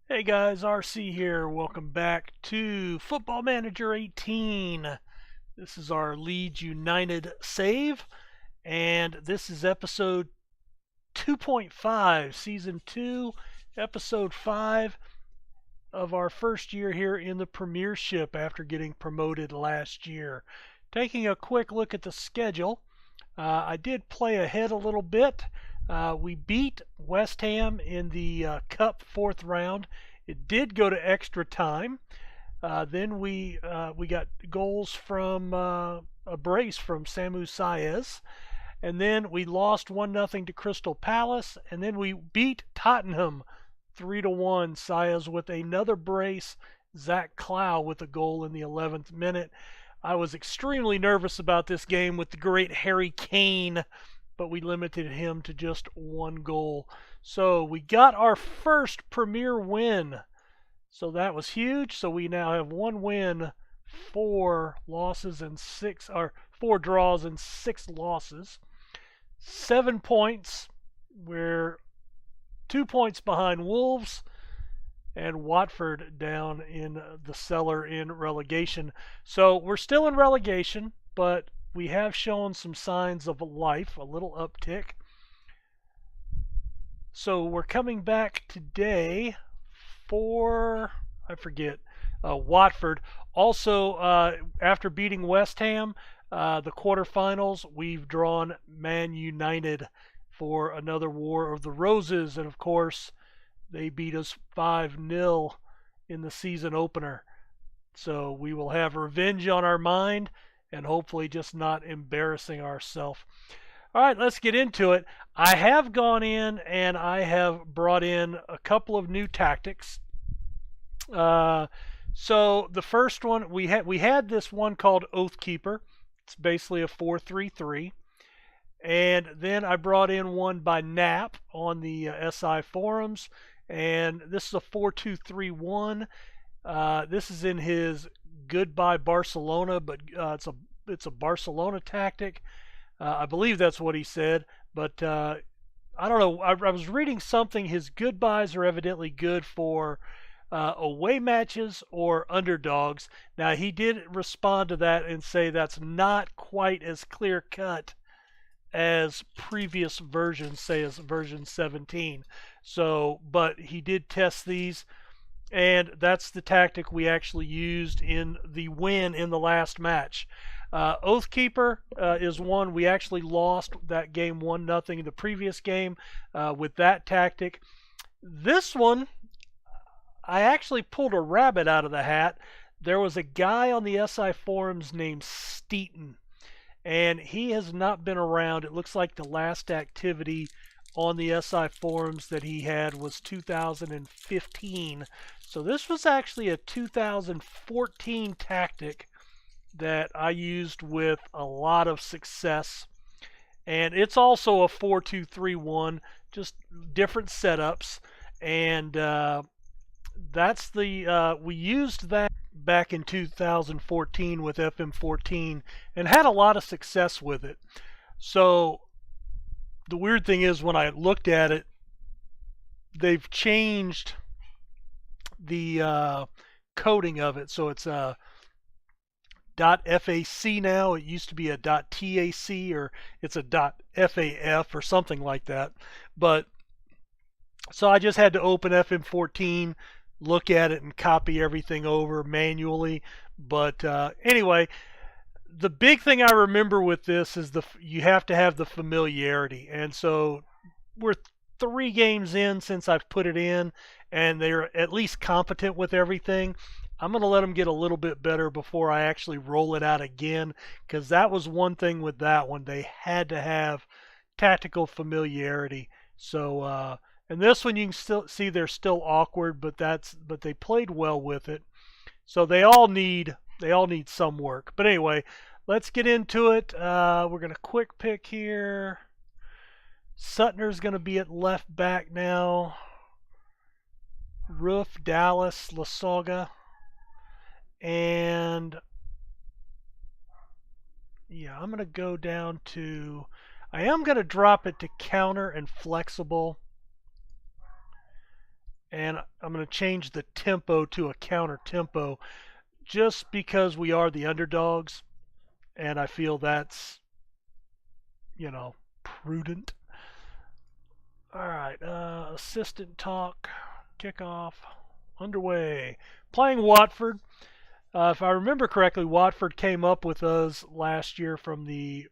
Hey guys, RC here. Welcome back to Football Manager 18. This is our Leeds United save, and this is episode 2.5, season 2, episode 5 of our first year here in the Premiership after getting promoted last year. Taking a quick look at the schedule, I did play ahead a little bit. We beat West Ham in the Cup fourth round. It did go to extra time. Then we got goals from a brace from Samu Saez, and then we lost 1-0 to Crystal Palace, and then we beat Tottenham 3-1. Saez with another brace. Zach Clow with a goal in the 11th minute. I was extremely nervous about this game with the great Harry Kane, but we limited him to just one goal. So we got our first Premier win. So that was huge. So we now have one win, 4 draws and 6 losses. 7 points. We're 2 points behind Wolves and Watford down in the cellar in relegation. So we're still in relegation, but we have shown some signs of life, a little uptick. So we're coming back today for, Watford. Also, after beating West Ham, the quarterfinals, we've drawn Man United for another War of the Roses. And of course, they beat us 5-0 in the season opener. So we will have revenge on our mind and hopefully just not embarrassing ourselves. All right, let's get into it. I have gone in and I have brought in a couple of new tactics. So the first one, we had this one called Oathkeeper. It's basically a 4-3-3. And then I brought in one by Knapp on the SI forums, and this is a 4-2-3-1. This is in his Goodbye Barcelona, but it's a Barcelona tactic. I believe that's what he said, but I don't know. I was reading something. His goodbyes are evidently good for away matches or underdogs. Now he did respond to that and say that's not quite as clear cut as previous versions, say as version 17. So, but he did test these, and that's the tactic we actually used in the win in the last match. Oathkeeper is one we actually lost that game 1-0 in the previous game with that tactic. This one, I actually pulled a rabbit out of the hat. There was a guy on the SI forums named Steaton, and he has not been around. It looks like the last activity on the SI forums that he had was 2015. So this was actually a 2014 tactic that I used with a lot of success. And it's also a 4-2-3-1, just different setups. And that's the we used that back in 2014 with FM18 and had a lot of success with it. So the weird thing is when I looked at it, they've changed the coding of it. So it's a .fac now. It used to be a .tac, or it's a .faf or something like that. But so I just had to open FM14, look at it, and copy everything over manually. But anyway, the big thing I remember with this is you have to have the familiarity. And so we're 3 games in since I've put it in, and they're at least competent with everything. I'm going to let them get a little bit better before I actually roll it out again, because that was one thing with that one. They had to have tactical familiarity. So and this one you can still see they're still awkward, but they played well with it. So they all need some work. But anyway, let's get into it. We're going to quick pick here. Suttner's going to be at left back now. Roof, Dallas, Lasoga. And yeah, I'm going to go down to, I am going to drop it to counter and flexible. and I'm going to change the tempo to a counter tempo just because we are the underdogs, and I feel that's, prudent. All right, assistant talk, kickoff, underway. Playing Watford. If I remember correctly, Watford came up with us last year from the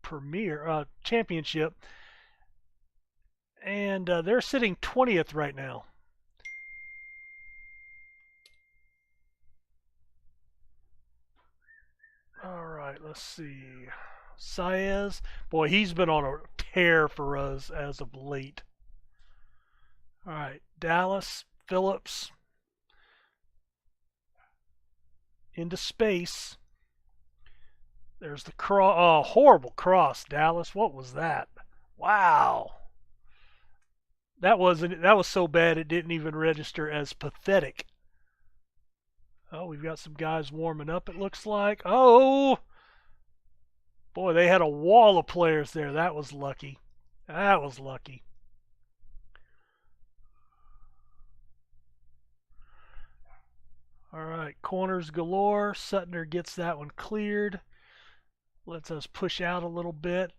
Premier Championship, and they're sitting 20th right now. All right, let's see. Saez, boy, he's been on a tear for us as of late. All right, Dallas, Phillips, into space. There's the cross. Oh, horrible cross, Dallas. What was that? Wow. That was so bad it didn't even register as pathetic. Oh, we've got some guys warming up, it looks like. Oh! Boy, they had a wall of players there. That was lucky. That was lucky. All right, corners galore. Suttner gets that one cleared. Lets us push out a little bit.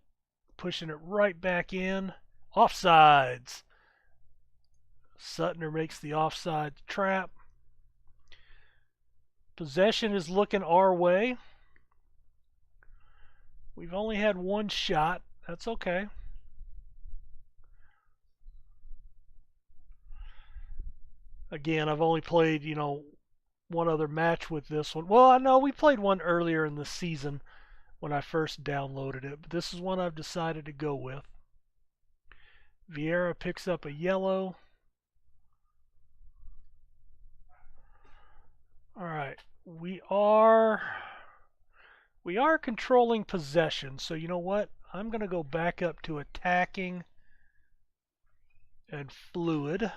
Pushing it right back in. Offsides. Suttner makes the offside trap. Possession is looking our way. We've only had one shot. That's okay. Again, I've only played, one other match with this one. Well, I know we played one earlier in the season when I first downloaded it, but this is one I've decided to go with. Vieira picks up a yellow. All right, we are controlling possession. So you know what? I'm going to go back up to attacking and fluid.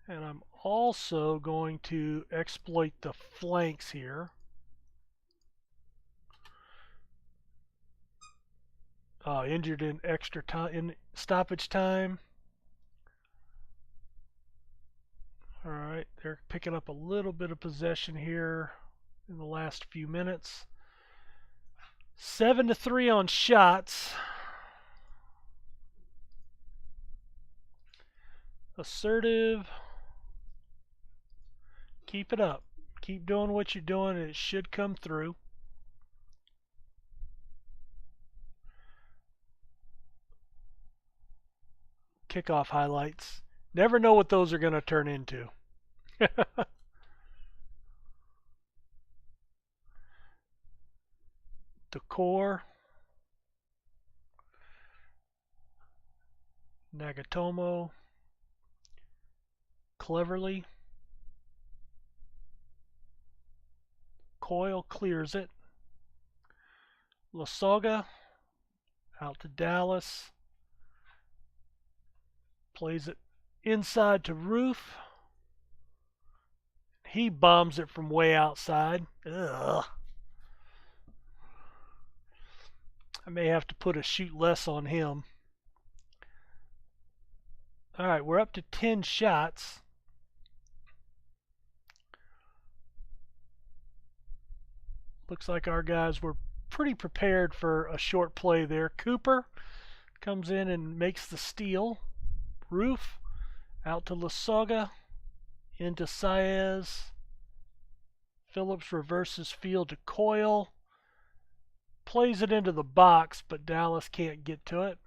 And I'm also going to exploit the flanks here. Injured in extra time, in stoppage time. All right, they're picking up a little bit of possession here in the last few minutes. 7-3 on shots. Assertive. Keep it up. Keep doing what you're doing, and it should come through. Kickoff highlights. Never know what those are going to turn into. Decor. Nagatomo. Cleverly. Coyle clears it. Lasoga out to Dallas. Plays it inside to Roof. He bombs it from way outside. Ugh. I may have to put a shoot less on him. All right, we're up to 10 shots. Looks like our guys were pretty prepared for a short play there. Cooper comes in and makes the steal. Roof out to Lasoga, into Saez. Phillips reverses field to Coyle. Plays it into the box, but Dallas can't get to it.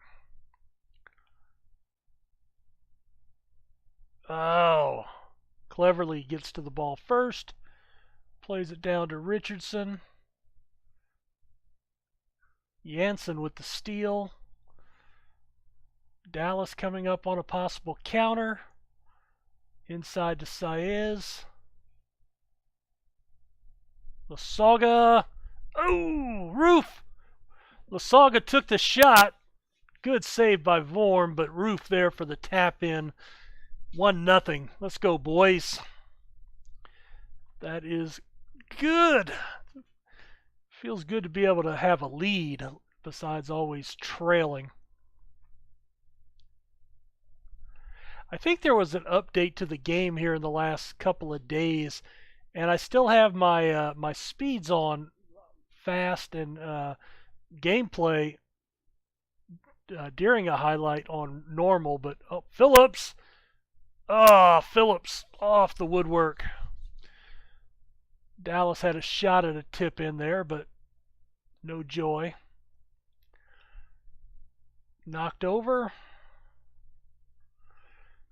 Oh, Cleverly gets to the ball first. Plays it down to Richardson. Jansen with the steal. Dallas coming up on a possible counter. Inside to Saez. Lasoga. Oh, Roof. Lasoga took the shot. Good save by Vorm, but Roof there for the tap in. 1-0. Let's go, boys. That is good. Feels good to be able to have a lead besides always trailing. I think there was an update to the game here in the last couple of days, and I still have my my speeds on fast and gameplay during a highlight on normal. But oh, Phillips, Phillips off the woodwork. Dallas had a shot at a tip in there, but no joy. Knocked over.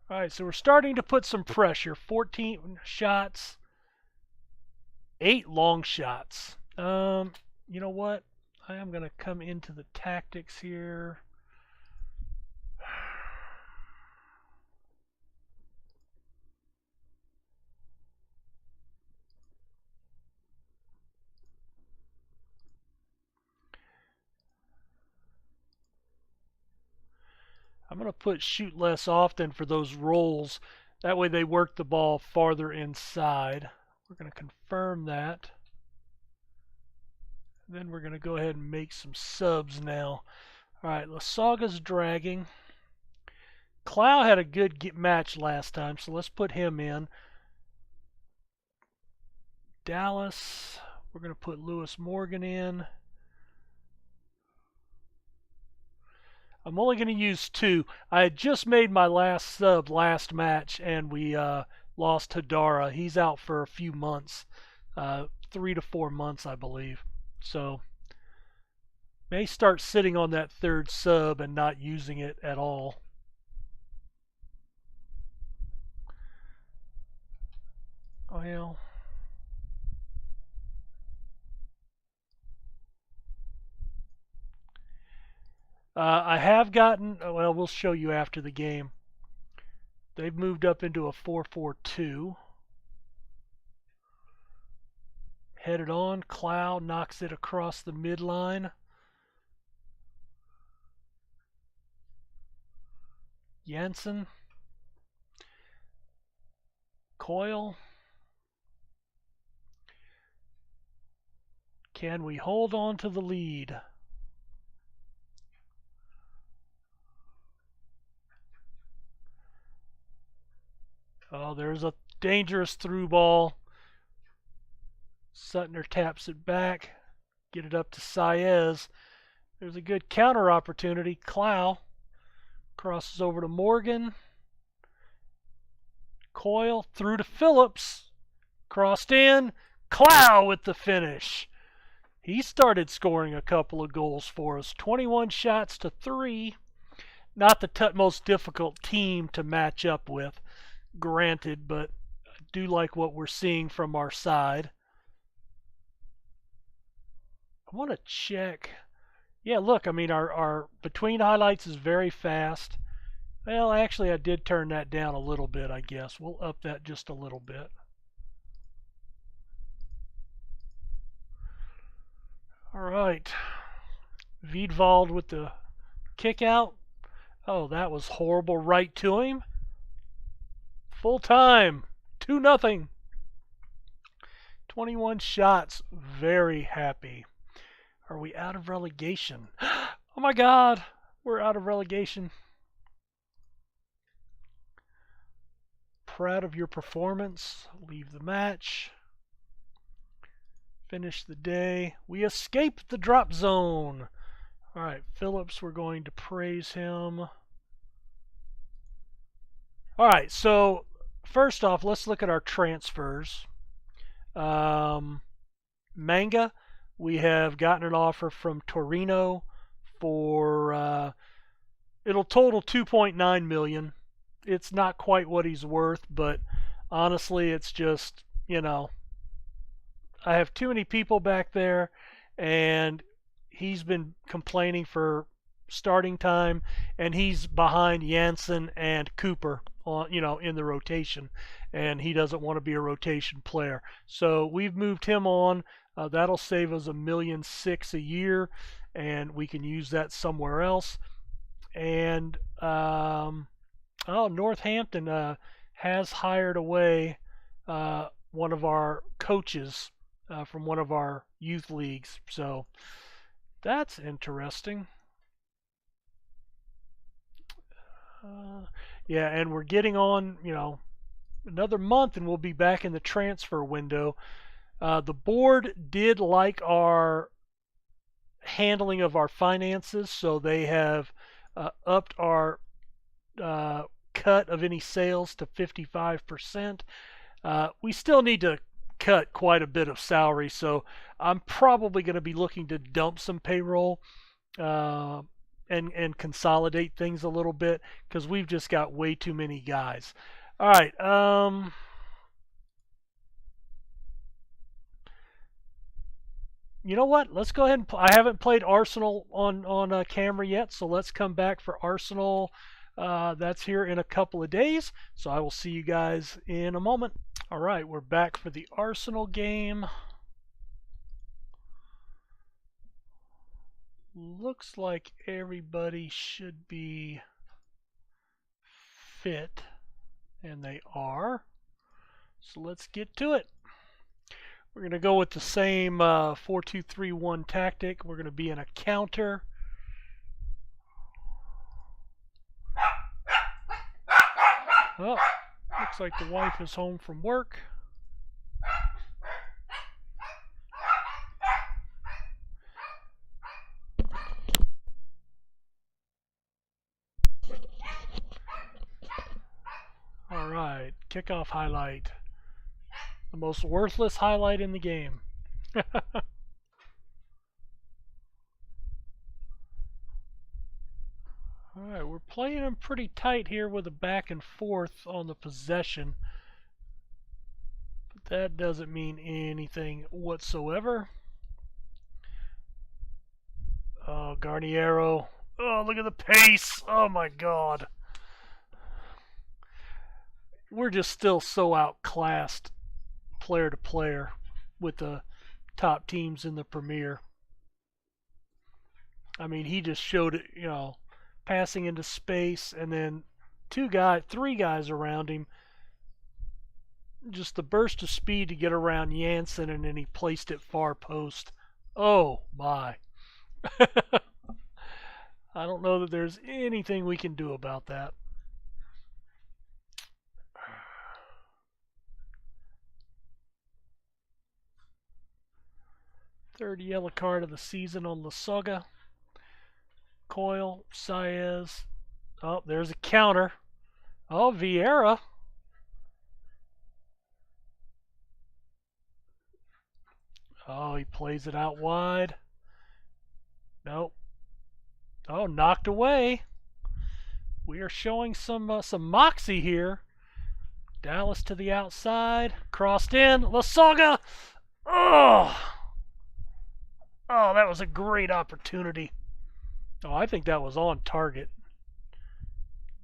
All right, so we're starting to put some pressure. 14 shots, 8 long shots. You know what? I am going to come into the tactics here. I'm going to put shoot less often for those rolls. That way they work the ball farther inside. We're going to confirm that. Then we're going to go ahead and make some subs now. All right, Lasaga's dragging. Clow had a good match last time, so let's put him in. Dallas, we're going to put Lewis Morgan in. I'm only going to use 2. I had just made my last sub last match, and we lost Hadara. He's out for a few months, 3 to 4 months, I believe. So may start sitting on that 3rd sub and not using it at all. Well, I have gotten, well, we'll show you after the game. They've moved up into a 4-4-2. Headed on, Cloud knocks it across the midline. Jansen. Coyle. Can we hold on to the lead? Oh, there's a dangerous through ball. Suttner taps it back. Get it up to Saez. There's a good counter opportunity. Clow crosses over to Morgan. Coyle through to Phillips. Crossed in. Clow with the finish. He started scoring a couple of goals for us. 21 shots to 3. Not the most difficult team to match up with, granted, but I do like what we're seeing from our side. I want to check. Yeah, look, I mean, our between highlights is very fast. Well, actually, I did turn that down a little bit, I guess. We'll up that just a little bit. All right. Wiedwald with the kick out. Oh, that was horrible right to him. Full time. 2-0. 21 shots. Very happy. Are we out of relegation? Oh my God. We're out of relegation. Proud of your performance. Leave the match. Finish the day. We escaped the drop zone. All right, Phillips, we're going to praise him. All right, so first off, let's look at our transfers. Manga, we have gotten an offer from Torino for it'll total 2.9 million. It's not quite what he's worth, but honestly, it's just, you know, I have too many people back there, and he's been complaining for starting time, and he's behind Jansen and Cooper on, you know, in the rotation, and he doesn't want to be a rotation player. So we've moved him on. That'll save us $1.6 million a year, and we can use that somewhere else. And Northampton has hired away one of our coaches from one of our youth leagues. So that's interesting. Yeah, and we're getting on, another month and we'll be back in the transfer window. The board did like our handling of our finances, so they have upped our uh, cut of any sales to 55%. We still need to cut quite a bit of salary, so I'm probably going to be looking to dump some payroll uh, and consolidate things a little bit because we've just got way too many guys. All right. You know what? Let's go ahead and I haven't played Arsenal on camera yet, so let's come back for Arsenal. That's here in a couple of days, so I will see you guys in a moment. All right, we're back for the Arsenal game. Looks like everybody should be fit, and they are. So let's get to it. We're going to go with the same 4-2-3-1 tactic. We're going to be in a counter. Oh, looks like the wife is home from work. All right, kickoff highlight. The most worthless highlight in the game. Alright, we're playing them pretty tight here with a back and forth on the possession. But that doesn't mean anything whatsoever. Oh, Garniero. Oh, look at the pace. Oh my god. We're just still so outclassed player to player with the top teams in the Premier. I mean, he just showed it, passing into space and then three guys around him. Just the burst of speed to get around Jansen, and then he placed it far post. Oh my. I don't know that there's anything we can do about that. Third yellow card of the season on Lasoga. Coyle, Saez. Oh, there's a counter. Oh, Vieira. Oh, he plays it out wide. Nope. Oh, knocked away. We are showing some moxie here. Dallas to the outside. Crossed in. Lasoga. Oh. Oh, that was a great opportunity. Oh, I think that was on target.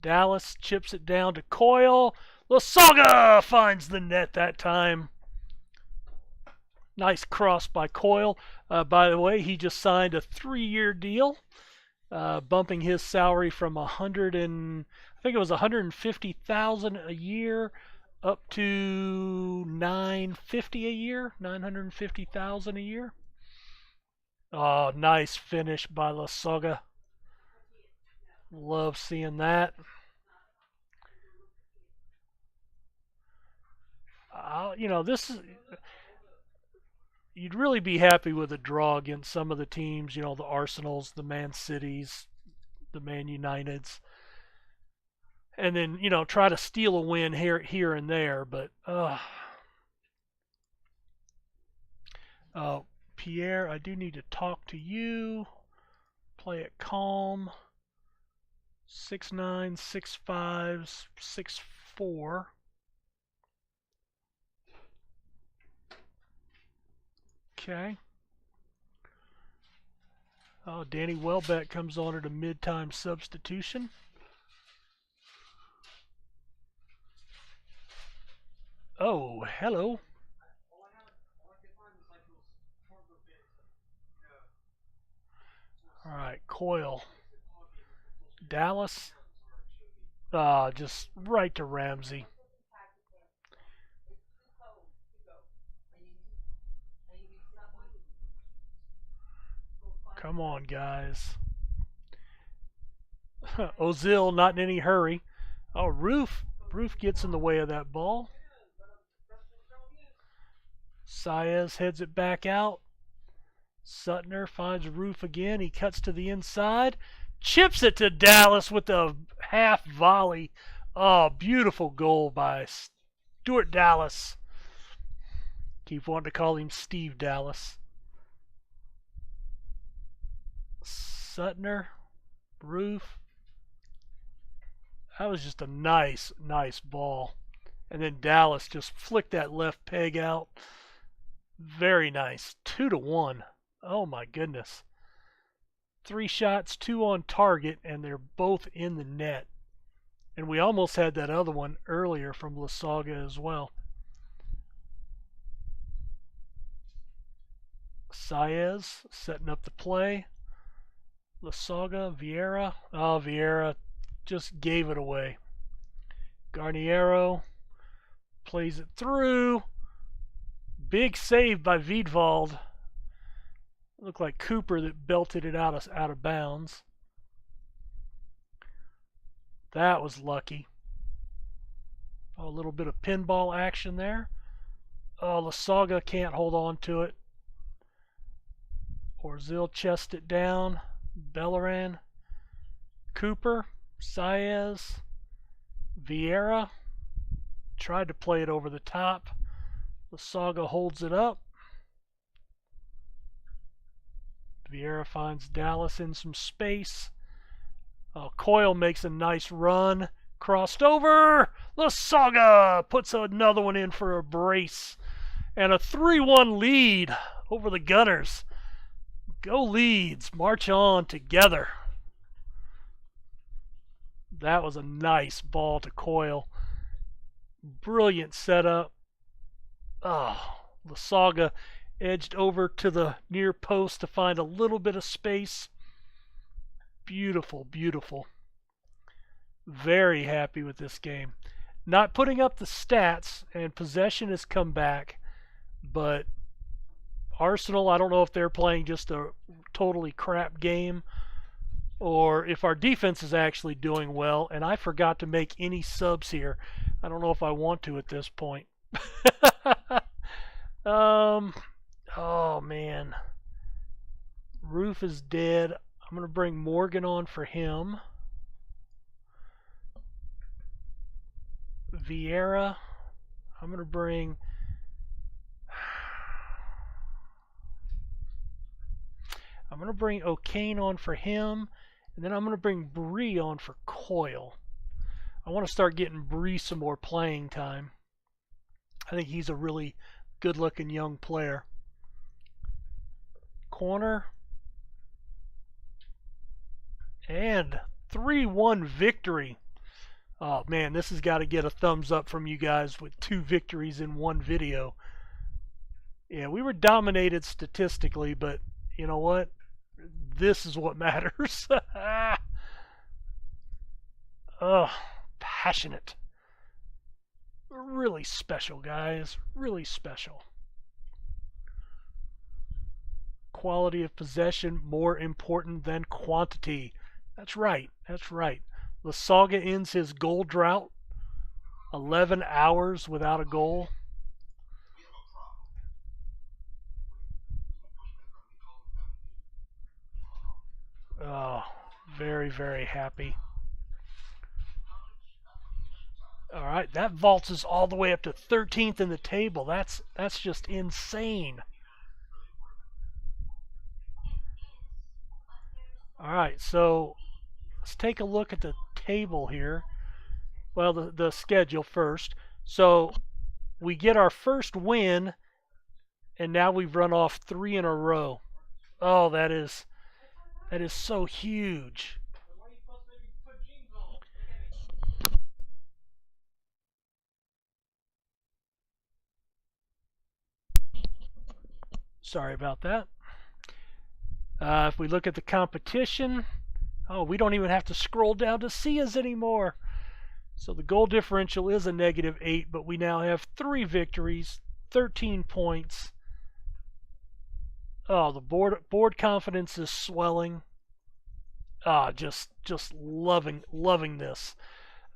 Dallas chips it down to Coyle. Lasoga finds the net that time. Nice cross by Coyle. By the way, he just signed a 3-year deal, bumping his salary from I think it was 150,000 a year up to 950 a year, 950,000 a year. Oh, nice finish by Lasoga. Love seeing that. This is you'd really be happy with a draw against some of the teams, the Arsenals, the Man Cities, the Man Uniteds. And then, try to steal a win here and there, but Pierre, I do need to talk to you. Play it calm. 6'9", 6'5", 6'4". Okay. Oh, Danny Welbeck comes on at a mid-time substitution. Oh, hello. All right, Coyle. Dallas. Just right to Ramsey. Come on, guys. Ozil not in any hurry. Oh, Roof gets in the way of that ball. Saez heads it back out. Suttner finds Roof again. He cuts to the inside. Chips it to Dallas with a half volley. Oh, beautiful goal by Stuart Dallas. Keep wanting to call him Steve Dallas. Suttner, Roof. That was just a nice ball. And then Dallas just flicked that left peg out. Very nice. 2-1. Oh my goodness. 3 shots, 2 on target, and they're both in the net. And we almost had that other one earlier from Lasaga as well. Saez setting up the play. Lasaga, Vieira. Oh, Vieira just gave it away. Garniero plays it through. Big save by Wiedwald. Looked like Cooper that belted it out of bounds. That was lucky. Oh, a little bit of pinball action there. Oh, Lasaga can't hold on to it. Ozil chests it down. Bellerin. Cooper. Saez. Vieira. Tried to play it over the top. Lasaga holds it up. Vieira finds Dallas in some space. Coyle makes a nice run. Crossed over. Lasaga puts another one in for a brace. And a 3-1 lead over the Gunners. Go Leeds. March on together. That was a nice ball to Coyle. Brilliant setup. Oh, Lasaga edged over to the near post to find a little bit of space. Beautiful, beautiful. Very happy with this game. Not putting up the stats, and possession has come back, but Arsenal, I don't know if they're playing just a totally crap game or if our defense is actually doing well, and I forgot to make any subs here. I don't know if I want to at this point. Oh man. Roof is dead. I'm going to bring Morgan on for him. Vieira. I'm going to bring O'Kane on for him, and then I'm going to bring Bree on for Coyle. I want to start getting Bree some more playing time. I think he's a really good-looking young player. Corner. And 3-1 victory. Oh man, this has got to get a thumbs up from you guys with 2 victories in one video. Yeah, we were dominated statistically, but you know what? This is what matters. Oh, passionate. Really special, guys. Really special. Quality of possession more important than quantity. That's right. That's right. Lasaga ends his goal drought. 11 hours without a goal. Oh, very, very happy. All right, that vaults us all the way up to 13th in the table. That's just insane. All right, so let's take a look at the table here. Well, the schedule first. So we get our first win, and now we've run off 3 in a row. Oh, that is so huge. Sorry about that. If we look at the competition, oh, we don't even have to scroll down to see us anymore. So the goal differential is a -8, but we now have 3 victories, 13 points. Oh, the board confidence is swelling. just loving this.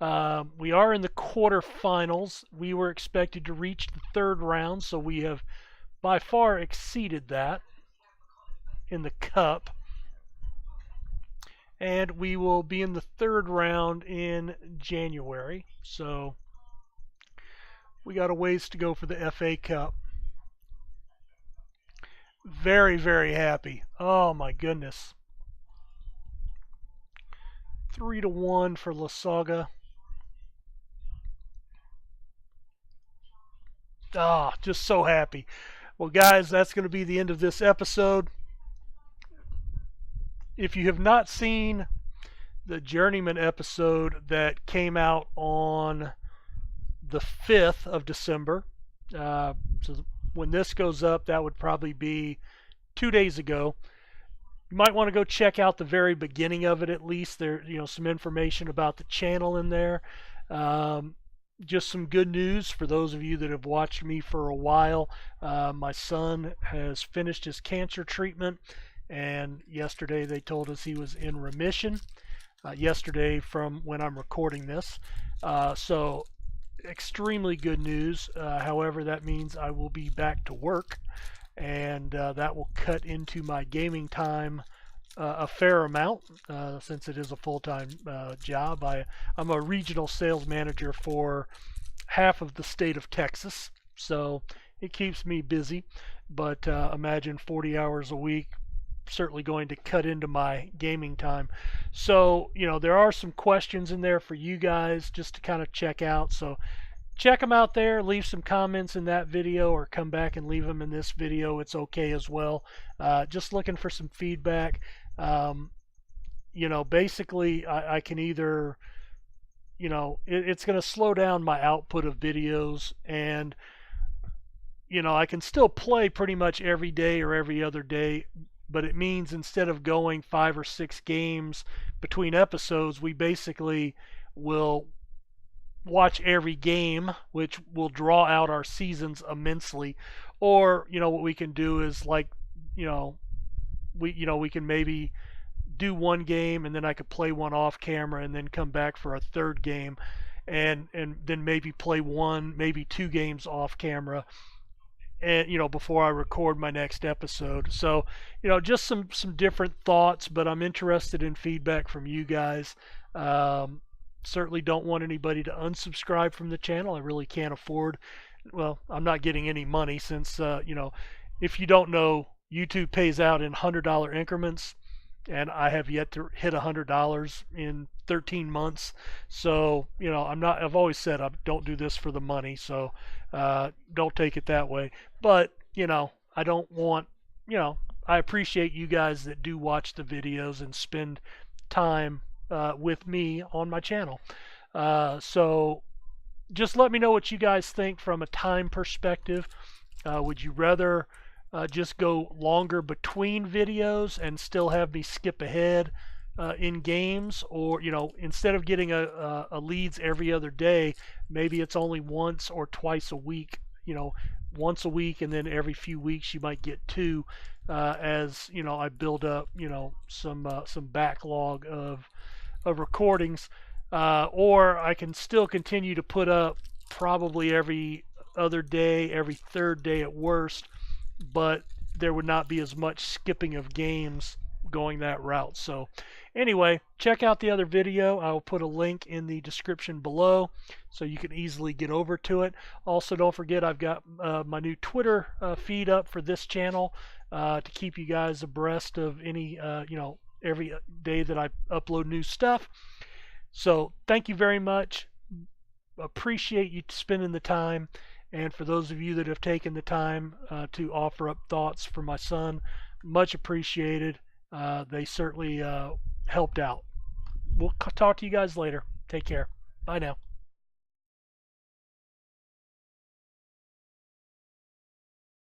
We are in the quarterfinals. We were expected to reach the third round, so we have by far exceeded that in the cup. And we will be in the third round in January. So we got a ways to go for the FA Cup. Very, very happy. Oh my goodness. 3-1 for La Saga. Just so happy. Well, guys, that's going to be the end of this episode. If you have not seen the Journeyman episode that came out on the 5th of December, so when this goes up, that would probably be 2 days ago. You might want to go check out the very beginning of it at least. There, some information about the channel in there. Just some good news for those of you that have watched me for a while. My son has finished his cancer treatment, and yesterday they told us he was in remission. Yesterday from when I'm recording this. So extremely good news. However, that means I will be back to work, and that will cut into my gaming time a fair amount, since it is a full-time job. I'm a regional sales manager for half of the state of Texas, so it keeps me busy. But imagine 40 hours a week, certainly going to cut into my gaming time. So, there are some questions in there for you guys just to kind of check out. So check them out there. Leave some comments in that video, or come back and leave them in this video. It's okay as well. Just looking for some feedback. Basically I can either, it's going to slow down my output of videos, and I can still play pretty much every day or every other day, but it means instead of going 5 or 6 games between episodes, we basically will watch every game, which will draw out our seasons immensely. Or what we can do is, like, we can maybe do one game, and then I could play one off camera, and then come back for a third game, and then maybe play one, maybe 2 games off camera, and before I record my next episode. So just some different thoughts, but I'm interested in feedback from you guys. Certainly don't want anybody to unsubscribe from the channel. I really can't afford, well, I'm not getting any money, since if you don't know, YouTube pays out in $100 increments, and I have yet to hit $100 in 13 months. So I've always said I don't do this for the money, so don't take it that way. But I don't want, I appreciate you guys that do watch the videos and spend time with me on my channel. So just let me know what you guys think from a time perspective. Would you rather just go longer between videos and still have me skip ahead in games, or instead of getting a Leeds every other day, maybe it's only once or twice a week? Once a week, and then every few weeks you might get 2, as I build up some backlog of recordings. Or I can still continue to put up probably every other day, every third day at worst, but there would not be as much skipping of games going that route. So anyway, check out the other video. I will put a link in the description below so you can easily get over to it. Also, don't forget, I've got my new Twitter feed up for this channel to keep you guys abreast of any every day that I upload new stuff. So thank you very much. Appreciate you spending the time. And for those of you that have taken the time to offer up thoughts for my son, much appreciated. They certainly helped out. We'll talk to you guys later. Take care. Bye now.